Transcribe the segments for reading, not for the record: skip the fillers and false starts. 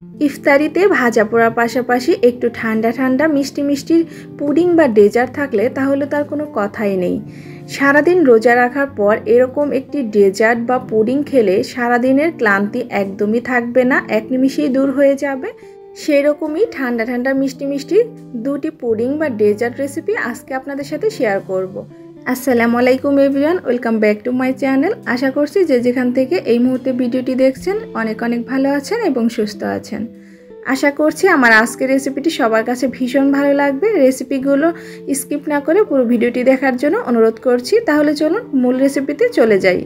ইফতারিতে ভাজা পোড়ার পাশাপাশি একটু ঠান্ডা ঠান্ডা মিষ্টি মিষ্টি পুডিং বা ডেজার্ট থাকলে তাহলে তার কোনো কথাই নেই। সারাদিন রোজা রাখার পর এরকম একটি ডেজার্ট বা পুডিং খেলে সারাদিনের ক্লান্তি একদমই থাকবে না, এক নিমিষেই দূর হয়ে যাবে। সেই রকমই ঠান্ডা ঠান্ডা মিষ্টি মিষ্টি দুটি পুডিং বা ডেজার্ট রেসিপি আজকে আপনাদের সাথে শেয়ার করব। আসসালামু আলাইকুম everyone, welcome back to my channel. আশা করছি যে যেখান থেকে এই মুহূর্তে ভিডিওটি দেখছেন অনেক অনেক ভালো আছেন এবং সুস্থ আছেন। আশা করছি আমার আজকের রেসিপিটি সবার কাছে ভীষণ ভালো লাগবে। রেসিপিগুলো স্কিপ না করে পুরো ভিডিওটি দেখার জন্য অনুরোধ করছি। তাহলে চলুন মূল রেসিপিতে চলে যাই।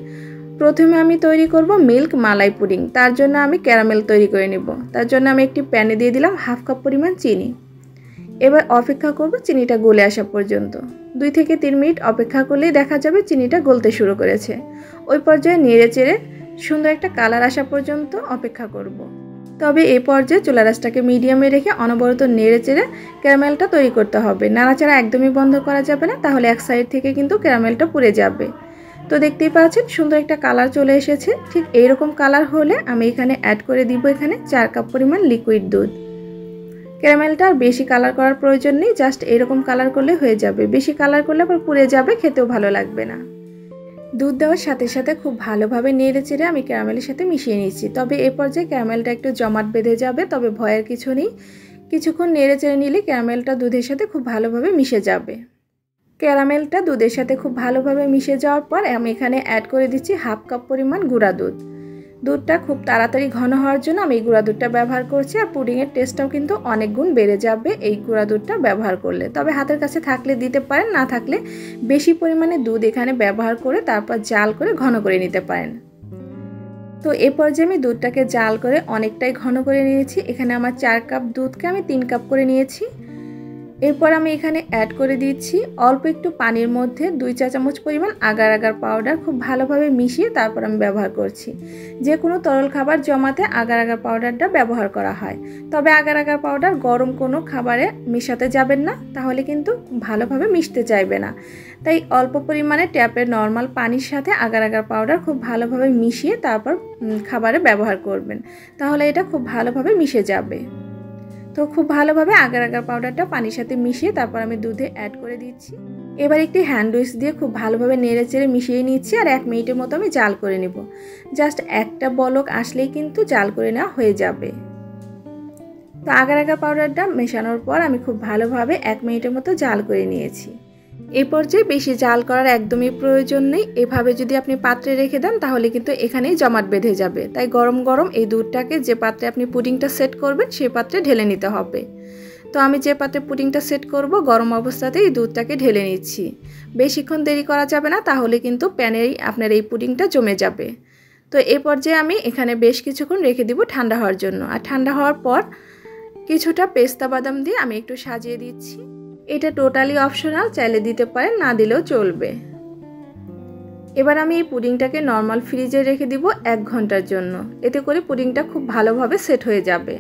প্রথমে আমি তৈরি করব মিল্ক মালাই পুডিং। তার জন্য আমি ক্যারামেল তৈরি করে নেব। তার জন্য আমি একটি প্যানে দিয়ে দিলাম হাফ কাপ পরিমাণ চিনি। এবার অপেক্ষা করব চিনিটা গলে আসা পর্যন্ত। 2 থেকে 3 মিনিট অপেক্ষা করলেই দেখা যাবে চিনিটা গলতে শুরু করেছে। ওই পর্যায়ে নেড়ে চেড়ে সুন্দর একটা কালার আসা পর্যন্ত অপেক্ষা করব। তবে এই পর্যায়ে চুলার আঁচটাকে মিডিয়ামে রেখে অনবরত নেড়ে চেড়ে ক্যারামেলটা তৈরি করতে হবে। নাড়াচাড়া একদমই বন্ধ করা যাবে না, তাহলে এক সাইড থেকে কিন্তু ক্যারামেলটা পুড়ে যাবে। তো দেখতেই পাচ্ছেন সুন্দর একটা কালার চলে এসেছে। ঠিক এইরকম কালার হলে আমি এখানে অ্যাড করে দিব এখানে 4 কাপ পরিমাণ লিকুইড দুধ। ক্যারামেলটা আর বেশি কালার করার প্রয়োজন নেই, জাস্ট এরকম কালার করলে হয়ে যাবে। বেশি কালার করলে আবার পুড়ে যাবে, খেতেও ভালো লাগবে না। দুধ দেওয়ার সাথে সাথে খুব ভালোভাবে নেড়ে চেড়ে আমি ক্যারামেলের সাথে মিশিয়ে নিচ্ছি। তবে এ পর্যায়ে ক্যারামেলটা একটু জমাট বেঁধে যাবে, তবে ভয়ের কিছু নেই। কিছুক্ষণ নেড়ে চেড়ে নিলে ক্যারামেলটা দুধের সাথে খুব ভালোভাবে মিশে যাবে। ক্যারামেলটা দুধের সাথে খুব ভালোভাবে মিশে যাওয়ার পর আমি এখানে অ্যাড করে দিচ্ছি হাফ কাপ পরিমাণ গুঁড়া দুধ। দুধটা খুব তাড়াতাড়ি ঘন হওয়ার জন্য আমি এই গুঁড়া দুধটা ব্যবহার করছি। আর পুডিংয়ের টেস্টটাও কিন্তু অনেক গুণ বেড়ে যাবে এই গুঁড়া দুধটা ব্যবহার করলে। তবে হাতের কাছে থাকলে দিতে পারেন, না থাকলে বেশি পরিমাণে দুধ এখানে ব্যবহার করে তারপর জাল করে ঘন করে নিতে পারেন। তো এ পর্যায়ে আমি দুধটাকে জাল করে অনেকটাই ঘন করে নিয়েছি। এখানে আমার 4 কাপ দুধকে আমি 3 কাপ করে নিয়েছি। এরপর আমি এখানে অ্যাড করে দিচ্ছি অল্প একটু পানির মধ্যে 2 চা চামচ পরিমাণ আগার আগার পাউডার। খুব ভালোভাবে মিশিয়ে তারপর আমি ব্যবহার করছি। যে কোনো তরল খাবার জমাতে আগার আগার পাউডারটা ব্যবহার করা হয়। তবে আগার আগার পাউডার গরম কোনো খাবারে মেশাতে যাবেন না, তাহলে কিন্তু ভালোভাবে মিশতে চাইবে না। তাই অল্প পরিমাণে ট্যাপের নর্মাল পানির সাথে আগার আগার পাউডার খুব ভালোভাবে মিশিয়ে তারপর খাবারে ব্যবহার করবেন, তাহলে এটা খুব ভালোভাবে মিশে যাবে। তো খুব ভালোভাবে আগার আগার পাউডারটা পানির সাথে মিশিয়ে তারপর আমি দুধে অ্যাড করে দিচ্ছি। এবার একটি হ্যান্ড উইস্ক দিয়ে খুব ভালোভাবে নেড়ে চেড়ে মিশিয়ে নিচ্ছি। আর 1 মিনিটের মতো আমি জাল করে নেব। জাস্ট একটা বলক আসলেই কিন্তু জাল করে নেওয়া হয়ে যাবে। তো আগার আগার পাউডারটা মেশানোর পর আমি খুব ভালোভাবে 1 মিনিটের মতো জাল করে নিয়েছি। এই পর্যায়ে বেশি জাল করার একদমই প্রয়োজন নেই। এভাবে যদি আপনি পাত্রে রেখে দেন তাহলে কিন্তু এখানেই জমাট বেঁধে যাবে। তাই গরম গরম এই দুধটাকে যে পাত্রে আপনি পুডিংটা সেট করবেন সেই পাত্রে ঢেলে নিতে হবে। তো আমি যে পাত্রে পুডিংটা সেট করব গরম অবস্থাতেই এই দুধটাকে ঢেলে নিচ্ছি। বেশিক্ষণ দেরি করা যাবে না, তাহলে কিন্তু প্যানেই আপনার এই পুডিংটা জমে যাবে। তো এই পর্যায়ে আমি এখানে বেশ কিছুক্ষণ রেখে দিব ঠান্ডা হওয়ার জন্য। আর ঠান্ডা হওয়ার পর কিছুটা পেস্তা বাদাম দিয়ে আমি একটু সাজিয়ে দিচ্ছি। এটা টোটালি অপশনাল, চাইলে দিতে পারেন, না দিলেও চলবে। এবার আমি এই পুডিংটাকে নর্মাল ফ্রিজে রেখে দিব 1 ঘন্টার জন্য। এতে করে পুডিংটা খুব ভালোভাবে সেট হয়ে যাবে।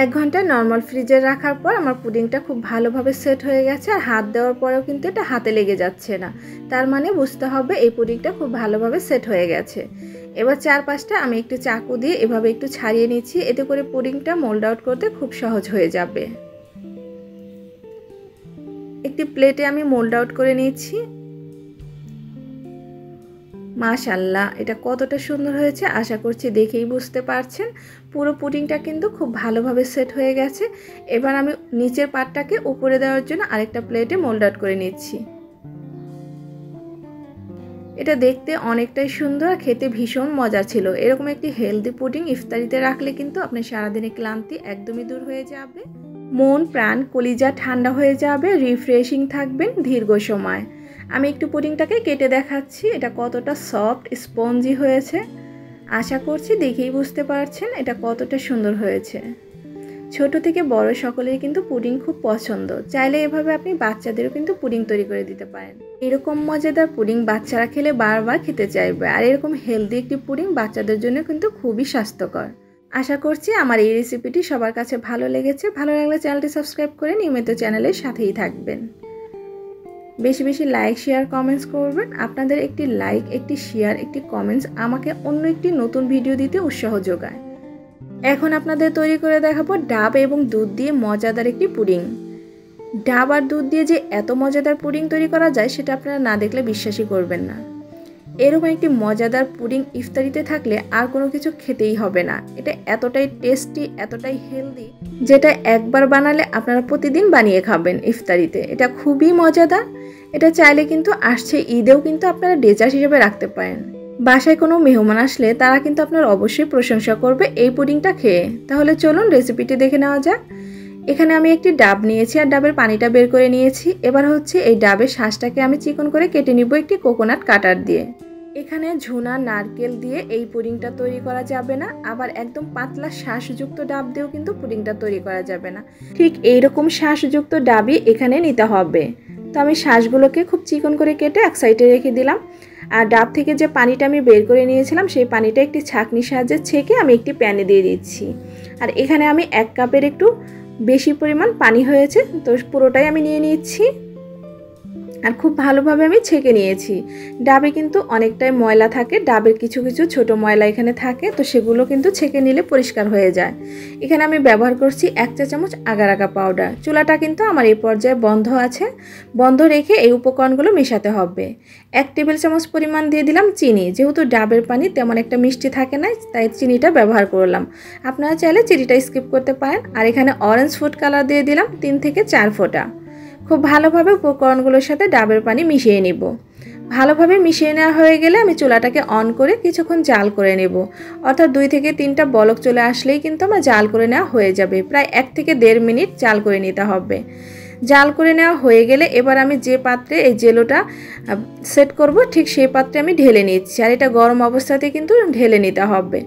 1 ঘন্টা নর্মাল ফ্রিজে রাখার পর আমার পুডিংটা খুব ভালোভাবে সেট হয়ে গেছে। আর হাত দেওয়ার পরেও কিন্তু এটা হাতে লেগে যাচ্ছে না, তার মানে বুঝতে হবে এই পুডিংটা খুব ভালোভাবে সেট হয়ে গেছে। এবার চারপাশটা আমি একটু চাকু দিয়ে এভাবে একটু ছাড়িয়ে নিচ্ছি। এতে করে পুডিংটা মোল্ড আউট করতে খুব সহজ হয়ে যাবে। একটি প্লেটে আমি মোল্ড আউট করে নিচ্ছি। মাশাআল্লাহ, এটা কতটা সুন্দর হয়েছে আশা করছি দেখেই বুঝতে পারছেন। পুরো পুডিংটা কিন্তু খুব ভালোভাবে সেট হয়ে গেছে। এবার আমি নিচের পার্টটাকে উপরে দেওয়ার জন্য আরেকটা প্লেটে মোল্ড আউট করে নিচ্ছি। এটা দেখতে অনেকটাই সুন্দর, খেতে ভীষণ মজার ছিল। এরকম একটি হেলদি পুডিং ইফতারিতে রাখলে কিন্তু আপনার সারাদিনের ক্লান্তি একদমই দূর হয়ে যাবে। মন প্রাণ কলিজা ঠান্ডা হয়ে যাবে, রিফ্রেশিং থাকবেন দীর্ঘ সময়। আমি একটু পুডিংটাকে কেটে দেখাচ্ছি এটা কতটা সফট স্পঞ্জি হয়েছে। আশা করছি দেখেই বুঝতে পারছেন এটা কতটা সুন্দর হয়েছে। ছোট থেকে বড় সকলেই কিন্তু পুডিং খুব পছন্দ। চাইলে এভাবে আপনি বাচ্চাদেরও কিন্তু পুডিং তৈরি করে দিতে পারেন। এরকম মজাদার পুডিং বাচ্চারা খেলে বারবার খেতে চাইবে। আর এরকম হেলদি একটি পুডিং বাচ্চাদের জন্য কিন্তু খুবই স্বাস্থ্যকর। আশা করছি আমার এই রেসিপিটি সবার কাছে ভালো লেগেছে। ভালো লাগলে চ্যানেলটি সাবস্ক্রাইব করে নিয়মিত চ্যানেলের সাথেই থাকবেন। বেশি বেশি লাইক শেয়ার কমেন্টস করবেন। আপনাদের একটি লাইক, একটি শেয়ার, একটি কমেন্টস আমাকে অন্য একটি নতুন ভিডিও দিতে উৎসাহ যোগায়। এখন আপনাদের তৈরি করে দেখাবো ডাব এবং দুধ দিয়ে মজাদার একটি পুডিং। ডাব আর দুধ দিয়ে যে এত মজাদার পুডিং তৈরি করা যায় সেটা আপনারা না দেখলে বিশ্বাসই করবেন না। এরকম একটি মজাদার পুডিং ইফতারিতে থাকলে আর কোনো কিছু খেতেই হবে না। এটা এতটাই টেস্টি, এতটাই হেলদি, যেটা একবার বানালে আপনারা প্রতিদিন বানিয়ে খাবেন ইফতারিতে। এটা খুবই মজাদার। এটা চাইলে কিন্তু আসছে ঈদেও কিন্তু আপনারা ডেজার্ট হিসেবে রাখতে পারেন। বাসায় কোনো মেহমান আসলে তারা কিন্তু আপনার অবশ্যই প্রশংসা করবে এই পুডিংটা খেয়ে। তাহলে চলুন রেসিপিটি দেখে নেওয়া যাক। এখানে আমি একটি ডাব নিয়েছি আর ডাবের পানিটা বের করে নিয়েছি। এবার হচ্ছে এই ডাবের শাঁসটাকে আমি চিকন করে কেটে নিব একটি কোকোনাট কাটার দিয়ে। এখানে ঝুনা নারকেল দিয়ে এই পুডিংটা তৈরি করা যাবে না, আবার একদম পাতলা শাঁসযুক্ত ডাব দিয়েও কিন্তু পুডিংটা তৈরি করা যাবে না। ঠিক এইরকম শাঁসযুক্ত ডাবই এখানে নিতে হবে। তো আমি শাঁসগুলোকে খুব চিকন করে কেটে এক সাইডে রেখে দিলাম। আর ডাব থেকে যে পানিটা আমি বের করে নিয়েছিলাম সেই পানিটা একটি ছাঁকনির সাহায্যে ছেঁকে আমি একটি প্যানে দিয়ে দিচ্ছি। আর এখানে আমি 1 কাপের একটু বেশি পরিমাণ পানি হয়েছে, তো পুরোটাই আমি নিয়ে নিচ্ছি। আর খুব ভালোভাবে আমি ছেঁকে নিয়েছি। ডাবে কিন্তু অনেকটাই ময়লা থাকে, ডাবের কিছু কিছু ছোট ময়লা এখানে থাকে, তো সেগুলো কিন্তু ছেঁকে নিলে পরিষ্কার হয়ে যায়। এখানে আমি ব্যবহার করছি 1 চা চামচ আগার আগা পাউডার। চুলাটা কিন্তু আমার এই পর্যায়ে বন্ধ আছে। বন্ধ রেখে এই উপকরণগুলো মেশাতে হবে। 1 টেবিল চামচ পরিমাণ দিয়ে দিলাম চিনি। যেহেতু ডাবের পানি তেমন একটা মিষ্টি থাকে না, তাই চিনিটা ব্যবহার করলাম। আপনারা চাইলে চিনিটা স্কিপ করতে পারেন। আর এখানে অরেঞ্জ ফুড কালার দিয়ে দিলাম 3 থেকে 4 ফোঁটা। খুব ভালোভাবে উপকরণগুলোর সাথে ডাবের পানি মিশিয়ে নিব। ভালোভাবে মিশিয়ে নেওয়া হয়ে গেলে আমি চুলাটাকে অন করে কিছুক্ষণ জাল করে নেব। অর্থাৎ 2 থেকে 3টা বলক চলে আসলেই কিন্তু আমার জাল করে নেওয়া হয়ে যাবে। প্রায় 1 থেকে 1.5 মিনিট জাল করে নিতে হবে। জাল করে নেওয়া হয়ে গেলে এবার আমি যে পাত্রে এই জেলোটা সেট করব ঠিক সেই পাত্রে আমি ঢেলে নিচ্ছি। আর এটা গরম অবস্থাতে কিন্তু ঢেলে নিতে হবে।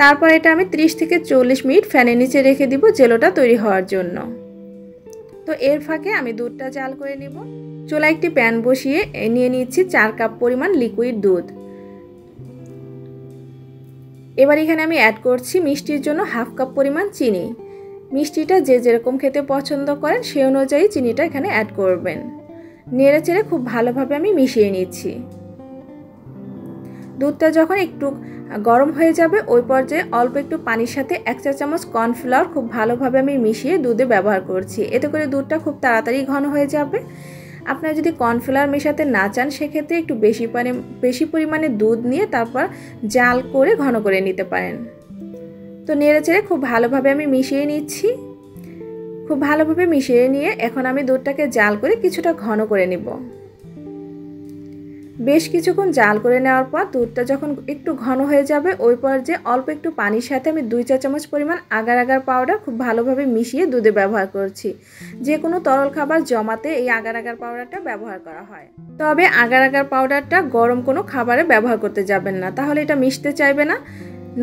তারপর এটা আমি 30 থেকে 40 মিনিট ফ্যানের নিচে রেখে দিব জেলোটা তৈরি হওয়ার জন্য। তো এর ফাঁকে আমি দুধটা জাল করে নিব। চুলায় একটি প্যান বসিয়ে নিয়ে নিচ্ছি 4 কাপ পরিমাণ লিকুইড দুধ। এবার এখানে আমি অ্যাড করছি মিষ্টির জন্য 1/2 কাপ পরিমাণ চিনি। মিষ্টিটা যে যেরকম খেতে পছন্দ করেন সেই অনুযায়ী চিনিটা এখানে অ্যাড করবেন। নেড়ে চেড়ে খুব ভালোভাবে আমি মিশিয়ে নিচ্ছি। দুধটা যখন একটু গরম হয়ে যাবে ওই পর্যায়ে অল্প একটু পানির সাথে 1 চা চামচ কর্নফ্লাওয়ার খুব ভালোভাবে আমি মিশিয়ে দুধে ব্যবহার করছি। এতে করে দুধটা খুব তাড়াতাড়ি ঘন হয়ে যাবে। আপনারা যদি কর্নফ্লাওয়ার মেশাতে না চান সেক্ষেত্রে একটু বেশি পরিমাণে দুধ নিয়ে তারপর জাল করে ঘন করে নিতে পারেন। তো নেড়ে চেড়ে খুব ভালোভাবে আমি মিশিয়ে নিচ্ছি। খুব ভালোভাবে মিশিয়ে নিয়ে এখন আমি দুধটাকে জাল করে কিছুটা ঘন করে নিব। বেশ কিছুক্ষণ জাল করে নেওয়ার পর দুধটা যখন একটু ঘন হয়ে যাবে ওই পর্যায়ে অল্প একটু পানির সাথে আমি 2 চা চামচ পরিমাণ আগার আগার পাউডার খুব ভালোভাবে মিশিয়ে দুধে ব্যবহার করছি। যে কোনো তরল খাবার জমাতে এই আগার আগার পাউডারটা ব্যবহার করা হয়। তবে আগার আগার পাউডারটা গরম কোনো খাবারে ব্যবহার করতে যাবেন না, তাহলে এটা মিশতে চাইবে না।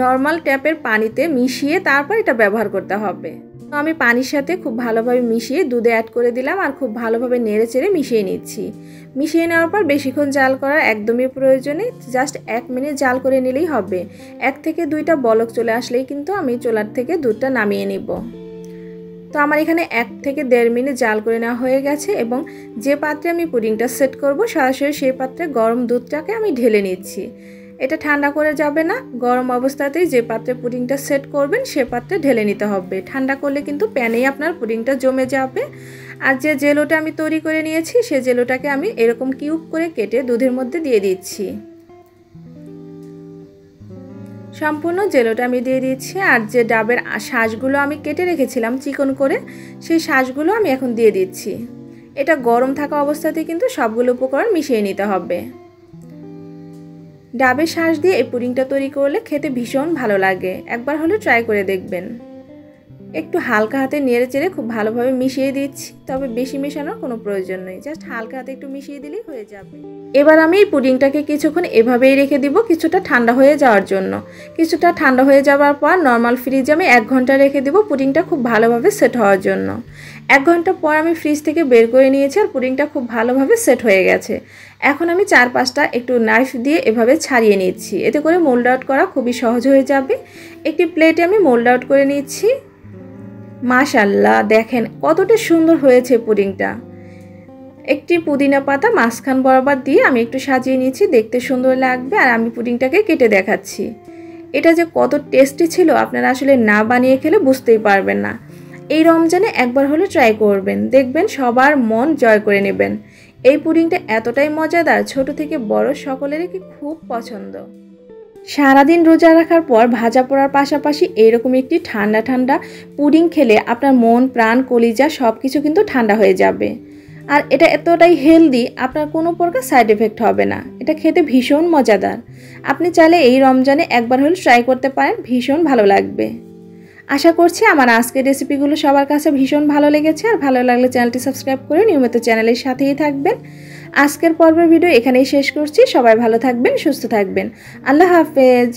নর্মাল ট্যাপের পানিতে মিশিয়ে তারপর এটা ব্যবহার করতে হবে। তো আমি পানির সাথে খুব ভালোভাবে মিশিয়ে দুধে অ্যাড করে দিলাম আর খুব ভালোভাবে নেড়ে চেড়ে মিশিয়ে নিচ্ছি। মিশিয়ে নেওয়ার পর বেশিক্ষণ জাল করার একদমই প্রয়োজন নেই, জাস্ট 1 মিনিট জাল করে নিলেই হবে। 1 থেকে 2টা বলক চলে আসলেই কিন্তু আমি চুলার থেকে দুধটা নামিয়ে নিব। তো আমার এখানে 1 থেকে 1.5 মিনিট জাল করে নেওয়া হয়ে গেছে এবং যে পাত্রে আমি পুডিংটা সেট করব সরাসরি সেই পাত্রে গরম দুধটাকে আমি ঢেলে নিচ্ছি। এটা ঠান্ডা করে যাবে না, গরম অবস্থাতেই যে পাত্রে পুডিংটা সেট করবেন সে পাত্রে ঢেলে নিতে হবে। ঠান্ডা করলে কিন্তু প্যানেই আপনার পুডিংটা জমে যাবে। আর যে জেলোটা আমি তৈরি করে নিয়েছি সেই জেলোটাকে আমি এরকম কিউব করে কেটে দুধের মধ্যে দিয়ে দিচ্ছি। সম্পূর্ণ জেলোটা আমি দিয়ে দিচ্ছি। আর যে ডাবের শাঁসগুলো আমি কেটে রেখেছিলাম চিকন করে সেই শাঁসগুলো আমি এখন দিয়ে দিচ্ছি। এটা গরম থাকা অবস্থাতেই কিন্তু সবগুলো উপকরণ মিশিয়ে নিতে হবে। ডাবের শাঁস দিয়ে এই পুডিংটা তৈরি করলে খেতে ভীষণ ভালো লাগে, একবার হলে ট্রাই করে দেখবেন। একটু হালকা হাতে নেড়ে চেড়ে খুব ভালোভাবে মিশিয়ে দিচ্ছি, তবে বেশি মেশানোর কোনো প্রয়োজন নেই, জাস্ট হালকা হাতে একটু মিশিয়ে দিলেই হয়ে যাবে। এবার আমি এই পুডিংটাকে কিছুক্ষণ এভাবেই রেখে দিব কিছুটা ঠান্ডা হয়ে যাওয়ার জন্য। কিছুটা ঠান্ডা হয়ে যাওয়ার পর নর্মাল ফ্রিজে আমি 1 ঘন্টা রেখে দিব পুডিংটা খুব ভালোভাবে সেট হওয়ার জন্য। 1 ঘন্টা পর আমি ফ্রিজ থেকে বের করে নিয়েছি আর পুডিংটা খুব ভালোভাবে সেট হয়ে গেছে। এখন আমি 4-5টা একটু নাইফ দিয়ে এভাবে ছাড়িয়ে নিচ্ছি, এতে করে মোল্ড আউট করা খুবই সহজ হয়ে যাবে। একটি প্লেটে আমি মোল্ড আউট করে নিচ্ছি। মাশাআল্লাহ, দেখেন কতটা সুন্দর হয়েছে পুডিংটা। একটি পুদিনা পাতা মাঝখান বরাবর দিয়ে আমি একটু সাজিয়ে নিয়েছি, দেখতে সুন্দর লাগবে। আর আমি পুডিংটাকে কেটে দেখাচ্ছি। এটা যে কত টেস্টি ছিল আপনারা আসলে না বানিয়ে খেলে বুঝতেই পারবেন না। এই রমজানে একবার হলে ট্রাই করবেন, দেখবেন সবার মন জয় করে নেবেন। এই পুডিংটা এতটাই মজাদার, ছোট থেকে বড় সকলেরই কি খুব পছন্দ। সারাদিন রোজা রাখার পর ভাজা পোড়ার পাশাপাশি এইরকম একটি ঠান্ডা ঠান্ডা পুডিং খেলে আপনার মন প্রাণ কলিজা সব কিছু কিন্তু ঠান্ডা হয়ে যাবে। আর এটা এতটাই হেলদি, আপনার কোনো প্রকার সাইড এফেক্ট হবে না। এটা খেতে ভীষণ মজাদার। আপনি চাইলে এই রমজানে একবার হলে ট্রাই করতে পারেন, ভীষণ ভালো লাগবে। আশা করছি আমার আজকের রেসিপিগুলো সবার কাছে ভীষণ ভালো লেগেছে। আর ভালো লাগলে চ্যানেলটি সাবস্ক্রাইব করে নিয়মিত চ্যানেলের সাথেই থাকবেন। আজকের পর্বের ভিডিও এখানেই শেষ করছি। সবাই ভালো থাকবেন, সুস্থ থাকবেন। আল্লাহ হাফেজ।